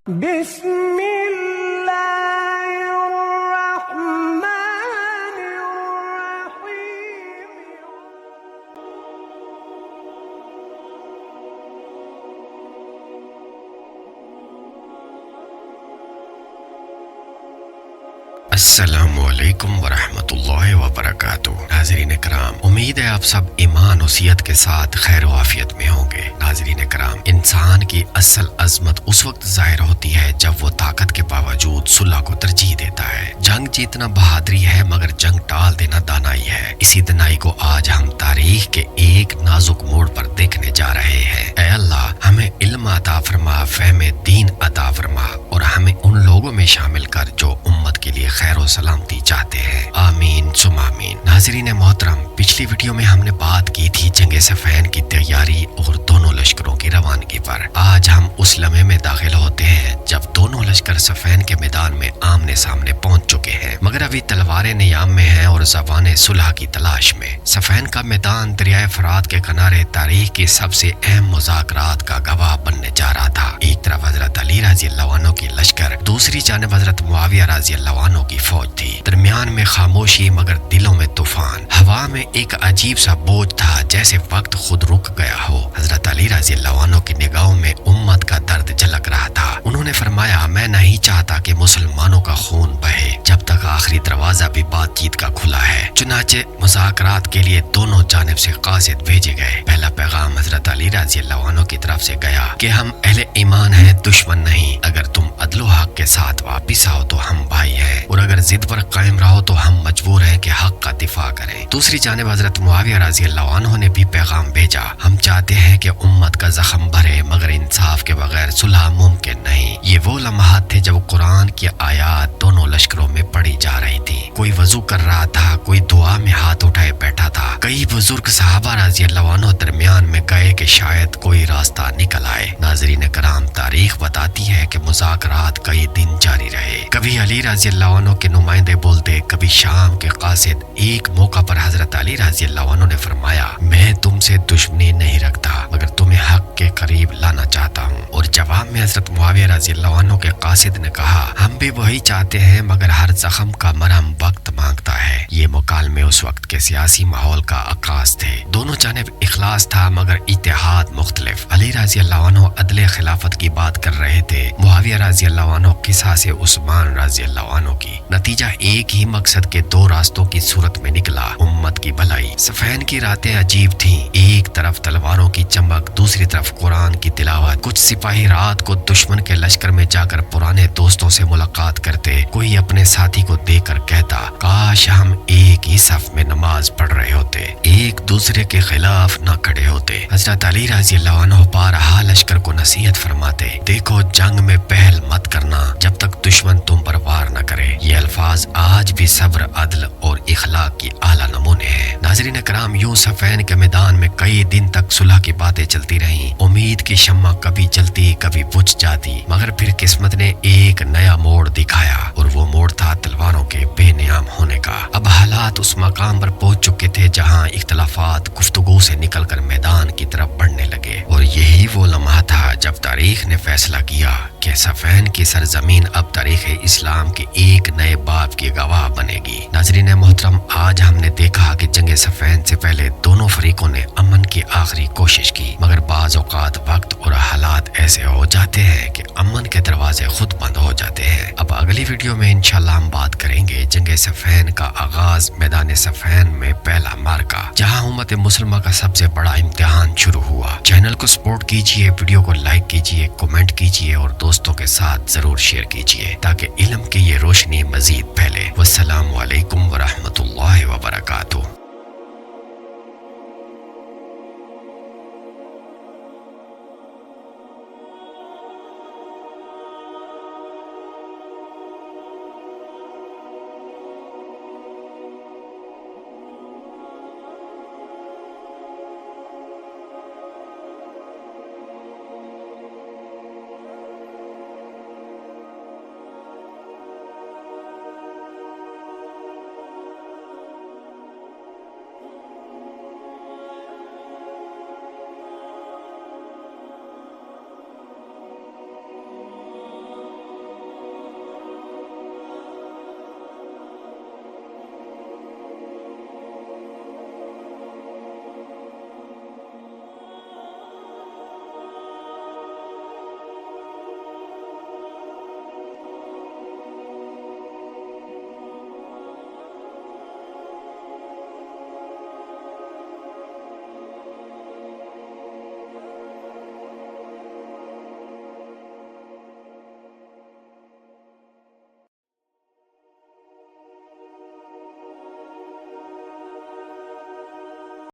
بسم اللہ الرحمن الرحیم. السلام علیکم ورحمۃ اللہ وبرکاتہ. ناظرین کرام، امید ہے آپ سب ایمان و صحت کے ساتھ خیر و عافیت میں ہوں گے. ناظرین کرام، انسان کی اصل عظمت اس وقت ظاہر ہوتی ہے جب وہ طاقت کے باوجود صلح کو ترجیح دیتا ہے. جنگ جیتنا بہادری ہے، مگر جنگ ٹال دینا دانائی ہے. اسی دانائی کو آج ہم تاریخ کے ایک نازک موڑ پر دیکھنے جا رہے ہیں. اے اللہ، ہمیں علم عطا فرما، فہم دین عطا فرما، اور ہمیں ان لوگوں میں شامل کر جو امت کے لیے خیر و سلامتی چاہتے ہیں. آمین ثم آمین. ناظرین محترم، پچھلی ویڈیو میں ہم نے بات کی تھی جنگ صفین کی تیاری اور دونوں لشکروں کی روانگی پر. آج ہم اس لمحے میں داخل ہوتے ہیں جب دونوں لشکر صفین کے میدان میں آمنے سامنے پہنچ چکے ہیں، مگر ابھی تلواریں نیام میں ہیں اور زبانیں صلح کی تلاش میں. صفین کا میدان دریائے فرات کے کنارے تاریخ کی سب سے اہم مذاکرات کا گواہ بننے جا رہا تھا. ایک طرف حضرت علی رضی اللہ عنہ کی لشکر، دوسری جانب حضرت معاویہ رضی اللہ عنہ کی فوج تھی. درمیان میں خاموشی مگر دلوں میں طوفان. ہوا میں ایک عجیب سا بوجھ تھا، جیسے وقت خود رک گیا ہو. حضرت علی رضی اللہ عنہ کی نگاہوں میں امت کا درد جھلک رہا تھا. انہوں نے فرمایا، میں نہیں چاہتا کہ مسلمانوں کا خون بہے جب تک آخری دروازہ بھی بات چیت کا کھلا ہے. چنانچہ مذاکرات کے لیے دونوں جانب سے قاصد بھیجے گئے. پہلا پیغام حضرت علی رضی اللہ عنہ کی طرف سے گیا کہ ہم اہل ایمان ہیں، دشمن نہیں. اگر تم عدل و حق کے ساتھ واپس آؤ تو ہم بھائی ہیں، اور اگر ضد پر قائم رہو تو ہم مجبور ہیں کہ حق کا دفاع کریں. دوسری جانب حضرت معاویہ رضی اللہ عنہ نے بھی پیغام بھیجا، ہم چاہتے ہیں کہ امت کا زخم بھرے، مگر انصاف کے بغیر صلح ممکن نہیں. یہ وہ لمحات تھے جب قرآن کی آیات دونوں لشکروں میں پڑھی جا رہی تھی. کوئی وضو کر رہا تھا، کوئی دعا میں ہاتھ اٹھائے بیٹھا تھا. کئی بزرگ صحابہ رضی اللہ عنہ درمیان میں گئے کہ شاید کوئی راستہ نکل آئے. ناظرین کرام، تاریخ بتاتی ہے کہ مذاکرات کئی دن جاری رہے. کبھی علی رضی اللہ عنہ کے نمائندے بولتے، کبھی شام کے قاصد. ایک موقع پر حضرت علی رضی اللہ عنہ نے فرمایا، میں تم سے دشمنی نہیں رکھتا، مگر تمہیں حق کے قریب لانا چاہتا ہوں. اور جواب میں حضرت معاویہ رضی اللہ عنہ کے قاصد نے کہا، ہم بھی وہی چاہتے ہیں، مگر ہر زخم کا مرہم وقت مانگتا ہے. یہ مکالمے اس وقت کے سیاسی ماحول کا عکاس تھے. دونوں جانب اخلاص تھا، مگر اتحاد مختلف. علی رضی اللہ عنہ عدل خلافت کی بات کر رہے تھے، معاویہ رضی اللہ عنہ قصاص عثمان رضی اللہ عنہ کی. نتیجہ ایک ہی مقصد کے دو راستوں کی صورت میں نکلا، امت کی بھلائی. صفین کی راتیں عجیب تھیں، ایک طرف تلواروں کی چمک، دوسری طرف قرآن کی تلاوت. کچھ سپاہی رات کو دشمن کے لشکر میں جا کر پرانے دوستوں سے ملاقات کرتے. کوئی اپنے ساتھی کو دیکھ کر کہتا، کاش ہم ایک ہی صف میں نماز پڑھ رہے ہوتے، ایک دوسرے کے خلاف نہ کھڑے ہوتے. حضرت علی رضی اللہ عنہ بارہا لشکر کو نصیحت فرماتے، دیکھو جنگ میں پہل مت کرنا جب تک دشمن تم پر وار نہ کرے. یہ الفاظ آج بھی صبر، عدل اور اخلاق کی اعلیٰ نمونے ہیں. ناظرین کرام، یوں صفین کے میدان میں کئی دن تک صلح کی باتیں چلتی رہیں. امید کی شمع کبھی جلتی کبھی بجھ جاتی، مگر پھر قسمت نے ایک نیا موڑ دکھایا، اور وہ موڑ تھا تلواروں کے بے نیام ہونے کا. اب حالات اس مقام پر پہنچ چکے تھے جہاں اختلافات گفتگو سے نکل کر میدان کی طرف بڑھنے لگے. اور یہی وہ لمحہ تھا جب تاریخ نے فیصلہ کیا کہ صفین کی سرزمین اب تاریخ اسلام کے ایک نئے باب کی گواہ بنے گی. ناظرین محترم، آج ہم نے دیکھا کہ جنگ صفین سے پہلے دونوں فریقوں نے امن کی آخری کوشش کی، مگر بعض اوقات وقت اور حالات ایسے ہو جاتے ہیں کہ امن کے دروازے خود بند ہو جاتے ہیں. اب اگلی ویڈیو میں انشاءاللہ ہم بات کریں گے جنگ صفین کا آغاز، میدان صفین میں پہلا معرکہ، جہاں امت مسلمہ کا سب سے بڑا امتحان شروع ہوا. چینل کو سپورٹ کیجئے، ویڈیو کو لائک کیجئے، کمنٹ کیجئے اور دوستوں کے ساتھ ضرور شیئر کیجئے تاکہ علم کی یہ روشنی مزید پھیلے. والسلام علیکم ورحمۃ اللہ وبرکاتہ.